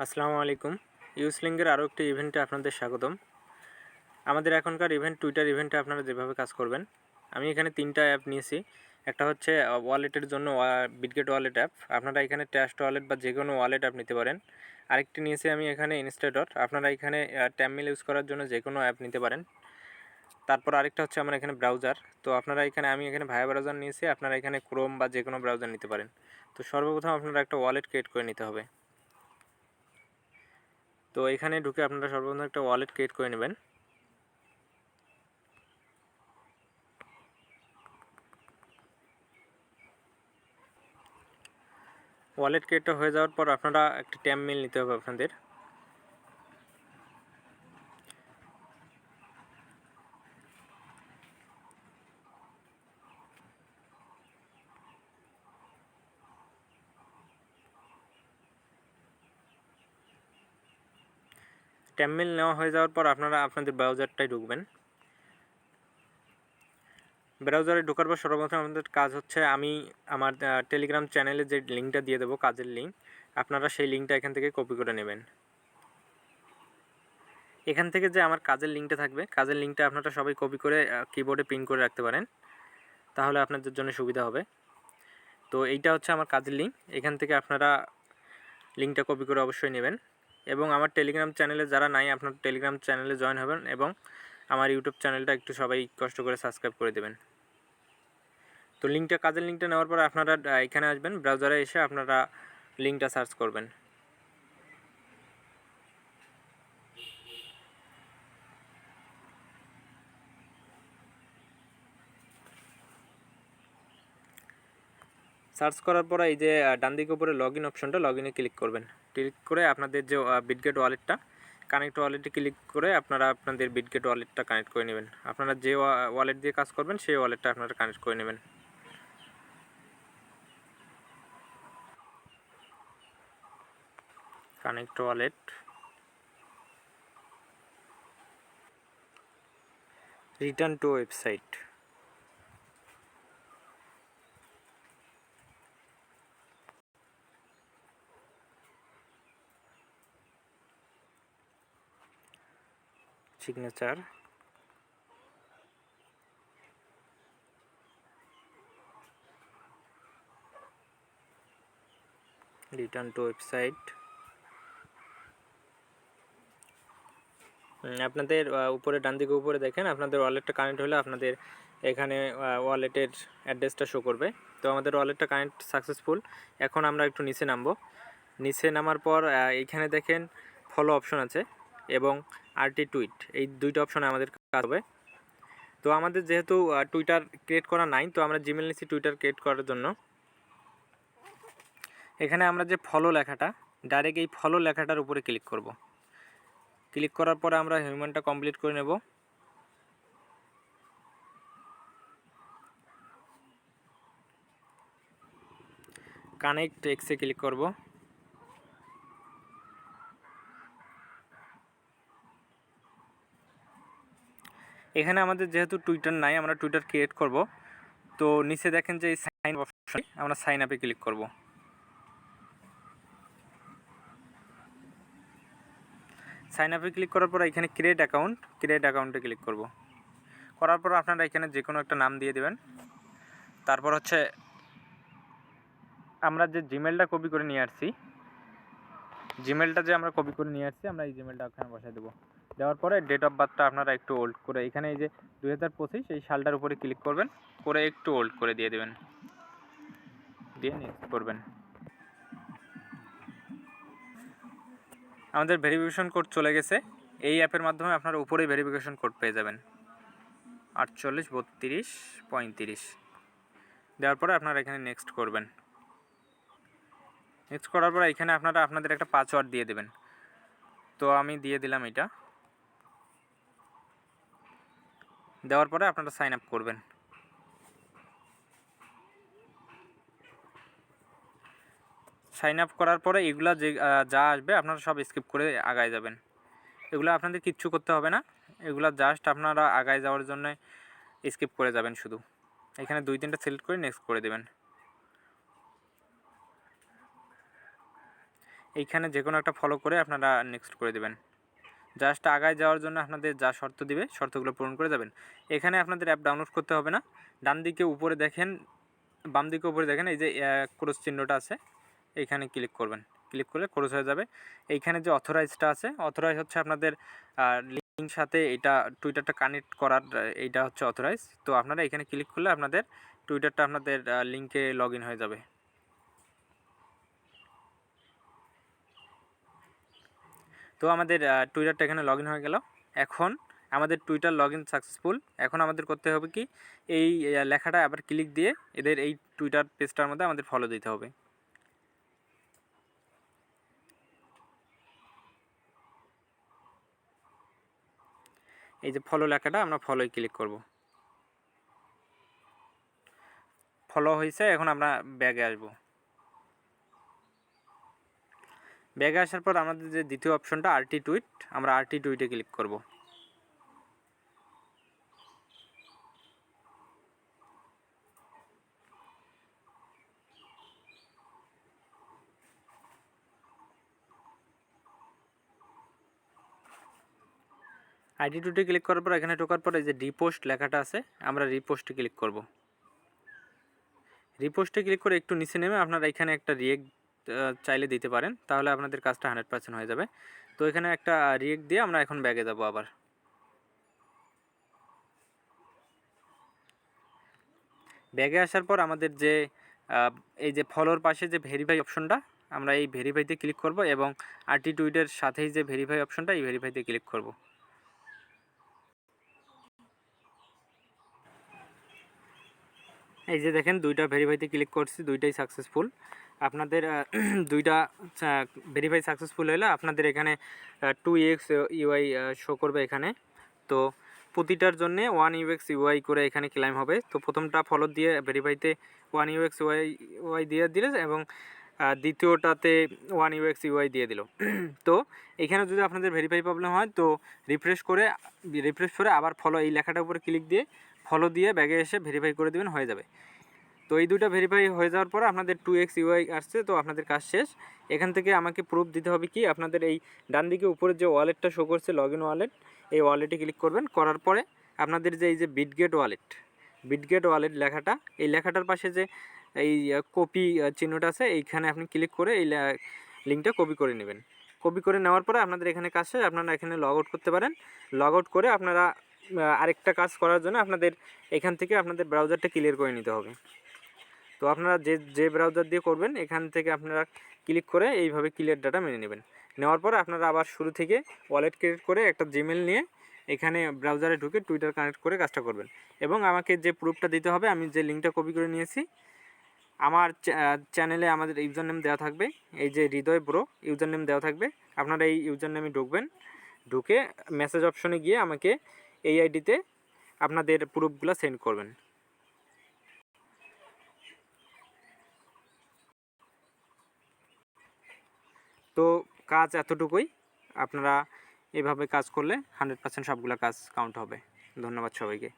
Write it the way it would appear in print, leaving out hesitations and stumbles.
আসসালামু আলাইকুম। ইউজলিঙ্কের আরও একটি ইভেন্টে আপনাদের স্বাগতম। আমাদের এখনকার ইভেন্ট টুইটার ইভেন্টে আপনারা যেভাবে কাজ করবেন, আমি এখানে 3টা অ্যাপ নিয়েছি। একটা হচ্ছে ওয়ালেটের জন্য বিটগেট ওয়ালেট অ্যাপ। আপনারা এখানে ট্রাস্ট ওয়ালেট বা যে কোনো ওয়ালেট অ্যাপ নিতে পারেন। আরেকটি নিয়েছি আমি এখানে ইনস্টাডট। আপনারা এখানে ট্যামমেল ইউজ করার জন্য যে কোনো অ্যাপ নিতে পারেন। তারপর আরেকটা হচ্ছে আমার এখানে ব্রাউজার। তো আমি এখানে ভায়া ব্রাউজার নিয়েছি। আপনারা এখানে ক্রোম বা যে কোনো ব্রাউজার নিতে পারেন। তো সর্বপ্রথম আপনারা একটা ওয়ালেট ক্রিয়েট করে নিতে হবে। তো এখানে ঢুকে আপনারা সর্বপ্রথম একটা ওয়ালেট ক্রিয়েট করে নেবেন। ওয়ালেট ক্রিয়েটটা হয়ে যাওয়ার পর আপনারা একটা ট্যামমেল নিতে হবে আপনাদের। ট্যামমেল নেওয়া হয়ে যাওয়ার পর আপনারা আপনাদের ব্রাউজারটায় ঢুকবেন। ব্রাউজারে ঢোকার পর সর্বপ্রথম আমাদের কাজ হচ্ছে আমি আমার টেলিগ্রাম চ্যানেলে যে লিঙ্কটা দিয়ে দেবো, কাজের লিঙ্ক, আপনারা সেই লিঙ্কটা এখান থেকে কপি করে নেবেন। এখান থেকে যে আমার কাজের লিঙ্কটা থাকবে, কাজের লিঙ্কটা আপনারা সবাই কপি করে কিবোর্ডে প্রিন্ট করে রাখতে পারেন, তাহলে আপনাদের জন্য সুবিধা হবে। তো এইটা হচ্ছে আমার কাজের লিঙ্ক। এখান থেকে আপনারা লিঙ্কটা কপি করে অবশ্যই নেবেন এবং আমার টেলিগ্রাম চ্যানেলে যারা নাই, আপনার টেলিগ্রাম চ্যানেলে জয়েন হবেন এবং আমার ইউটিউব চ্যানেলটা একটু সবাই কষ্ট করে সাবস্ক্রাইব করে দেবেন। তো কাজের লিঙ্কটা নেওয়ার পর আপনারা এখানে আসবেন, ব্রাউজারে এসে আপনারা লিঙ্কটা সার্চ করবেন। সার্চ করার পর এই যে ডান দিকে উপরে লগ ইন অপশনটা, লগ ইনে ক্লিক করবেন। ক্লিক করে আপনাদের যে বিটগেট ওয়ালেটটা, কানেক্ট ওয়ালেটে ক্লিক করে আপনারা আপনাদের বিটগেট ওয়ালেটটা কানেক্ট করে নেবেন। আপনারা যে ওয়ালেট দিয়ে কাজ করবেন সেই ওয়ালেটটা আপনারা কানেক্ট করে নেবেন। Connect wallet, return to website. Signature, return to website. আপনাদের উপরে ডান দিকে উপরে দেখেন আপনাদের ওয়ালেটটা কানেক্ট হলে আপনাদের এখানে ওয়ালেটের অ্যাড্রেসটা শো করবে। তো আমাদের ওয়ালেটটা কানেক্ট সাকসেসফুল। এখন আমরা একটু নিচে নামবো। নিচে নামার পর এইখানে দেখেন ফলো অপশন আছে এবং আরটি টুইট, এই দুইটা অপশনে আমাদের কাজ হবে। তো আমাদের যেহেতু টুইটার ক্রিয়েট করা নাই, তো আমরা জিমেল নিচ্ছি টুইটার ক্রিয়েট করার জন্য। এখানে আমরা যে ফলো লেখাটা, ডাইরেক্ট এই ফলো লেখাটার উপরে ক্লিক করব। ক্লিক করার পরে আমরা হিউম্যানটা কমপ্লিট করে নেব। কানেক্ট এক্সে ক্লিক করব। এখানে আমাদের যেহেতু টুইটার নাই, আমরা টুইটার ক্রিয়েট করব। তো নিচে দেখেন যে এই সাইন অপশন, আমরা সাইন আপে ক্লিক করব। সাইন আপে ক্লিক করার পর এখানে ক্রিয়েট অ্যাকাউন্টে ক্লিক করব। করার পর আপনারা এখানে যে কোনো একটা নাম দিয়ে দেবেন। তারপর হচ্ছে আমরা যে জিমেলটা কপি করে নিয়ে আসছি, আমরা এই জিমেলটা ওখানে বসাই দেবো। দেওয়ার পরে ডেট অফ বার্থটা আপনারা একটু ওল্ড করে, এখানে এই যে 2025 এই সালটার উপরে ক্লিক করবেন, করে একটু ওল্ড করে দিয়ে দেবেন, দিয়ে নেক্সট করবেন। আমাদের ভেরিফিকেশন কোড চলে গেছে। এই অ্যাপের মাধ্যমে আপনারা উপরেই ভেরিফিকেশন কোড পেয়ে যাবেন, 48 32 35। দেওয়ার পরে আপনারা এখানে নেক্সট করবেন। নেক্সট করার পরে এখানে আপনারা আপনাদের একটা পাসওয়ার্ড দিয়ে দেবেন। তো আমি দিয়ে দিলাম এটা। দেওয়ার পরে আপনারা সাইন আপ করবেন। সাইন আপ করার পরে এগুলা যে যা আসবে আপনারা সব স্কিপ করে আগায় যাবেন। এগুলো আপনাদের কিচ্ছু করতে হবে না, এগুলো জাস্ট আপনারা আগায় যাওয়ার জন্য স্কিপ করে যাবেন শুধু। এখানে 2-3টা সিলেক্ট করে নেক্সট করে দেবেন। এইখানে যে কোনো একটা ফলো করে আপনারা নেক্সট করে দেবেন। জাস্ট আগায় যাওয়ার জন্য আপনাদের যা শর্ত দিবে শর্তগুলো পূরণ করে যাবেন। এখানে আপনাদের অ্যাপ ডাউনলোড করতে হবে না। ডান দিকে উপরে দেখেন, বাম দিকে উপরে দেখেন এই যে ক্রস চিহ্নটা আছে, এইখানে ক্লিক করবেন। ক্লিক করলে ক্রস হয়ে যাবে। এইখানে যে অথরাইজটা আছে, অথরাইজ হচ্ছে আপনাদের লিঙ্ক সাথে এটা টুইটারটা কানেক্ট করার, এইটা হচ্ছে অথরাইজ। তো আপনারা এখানে ক্লিক করলে আপনাদের টুইটারটা আপনাদের লিঙ্কে লগ ইন হয়ে যাবে। তো আমাদের টুইটারটা এখানে লগ ইন হয়ে গেল। এখন আমাদের টুইটার লগ ইন সাকসেসফুল। এখন আমাদের করতে হবে কি, এই লেখাটা আবার ক্লিক দিয়ে এদের এই টুইটার পেজটার মধ্যে আমাদের ফলো দিতে হবে। এই যে ফলো লেখাটা, আমরা ফলোয় ক্লিক করব। ফলো হয়েছে, এখন আমরা ব্যাগে আসব। ব্যাগে আসার পর আমাদের যে দ্বিতীয় অপশনটা আরটি টুইট, আমরা আরটি টুইটে ক্লিক করব। আইডি টুইটে ক্লিক করার পর এখানে ঢোকার পর এই যে রিপোস্ট লেখাটা আছে, আমরা রিপোস্টে ক্লিক করব। রিপোস্টে ক্লিক করে একটু নিচে নেমে আপনারা এখানে একটা রিয়েক্ট চাইলে দিতে পারেন, তাহলে আপনাদের কাজটা 100% হয়ে যাবে। তো এখানে একটা রিয়েক্ট দিয়ে আমরা এখন ব্যাগে যাব। আবার ব্যাগে আসার পর আমাদের যে এই যে ফলোর পাশে যে ভেরিফাই অপশনটা, আমরা এই ভেরিফাইতে ক্লিক করব এবং আরটি টুইটের সাথেই যে ভেরিফাই অপশনটা, এই ভেরিফাইতে ক্লিক করব। এই যে দেখেন দুইটা ভেরিফাইতে ক্লিক করছি, দুইটাই সাকসেসফুল। আপনাদের দুইটা ভেরিফাই সাকসেসফুল হলে আপনাদের এখানে 2x UI শো করবে এখানে। তো প্রতিটার জন্য 1 UX UI করে এখানে ক্লাইম হবে। তো প্রথমটা ফলো দিয়ে ভেরিফাইতে 1 UX UI দিয়ে দিলে এবং দ্বিতীয়টাতে 1 UX UI দিয়ে দিল। তো এখানে যদি আপনাদের ভেরিফাই প্রবলেম হয় তো রিফ্রেশ করে আবার ফলো এই লেখাটার উপরে ক্লিক দিয়ে ফলো দিয়ে ব্যাগে এসে ভেরিফাই করে দেবেন, হয়ে যাবে। তো এই দুটো ভেরিফাই হয়ে যাওয়ার পর আপনাদের 2x UI আসছে, তো আপনাদের কাজ শেষ। এখান থেকে আমাকে প্রুফ দিতে হবে কি, আপনাদের এই ডান দিকে উপরে যে ওয়ালেটটা শো করছে লগ ইন ওয়ালেট, এই ওয়ালেটে ক্লিক করবেন। করার পরে আপনাদের যে এই যে বিটগেট ওয়ালেট লেখাটা, এই লেখাটার পাশে যে এই কপি চিহ্নটা আছে, এইখানে আপনি ক্লিক করে এই লিঙ্কটা কপি করে নেবেন। কপি করে নেওয়ার পরে আপনাদের এখানে কাজ শেষ। আপনারা এখানে লগ আউট করতে পারেন। লগ আউট করে আপনারা আরেকটা কাজ করার জন্য আপনাদের এখান থেকে আপনাদের ব্রাউজারটা ক্লিয়ার করে নিতে হবে। তো আপনারা যে ব্রাউজার দিয়ে করবেন এখান থেকে আপনারা ক্লিক করে এইভাবে ক্লিয়ার ডাটা মেনে নেবেন। নেওয়ার পর আপনারা আবার শুরু থেকে ওয়ালেট ক্রিয়েট করে একটা জিমেল নিয়ে এখানে ব্রাউজারে ঢুকে টুইটার কানেক্ট করে কাজটা করবেন। এবং আমাকে যে প্রুফটা দিতে হবে, আমি যে লিঙ্কটা কপি করে নিয়েছি, আমার চ্যানেলে আমাদের ইউজার নেম দেওয়া থাকবে, এই যে হৃদয় ব্রো ইউজার নেম দেওয়া থাকবে। আপনারা এই ইউজার নেমে ঢুকবেন, ঢুকে মেসেজ অপশনে গিয়ে আমাকে এই আইডিতে আপনাদের প্রুফগুলো সেন্ড করবেন। তো কাজ এতটুকুই। আপনারা এভাবে কাজ করলে 100% সবগুলো কাজ কাউন্ট হবে। ধন্যবাদ সবাইকে।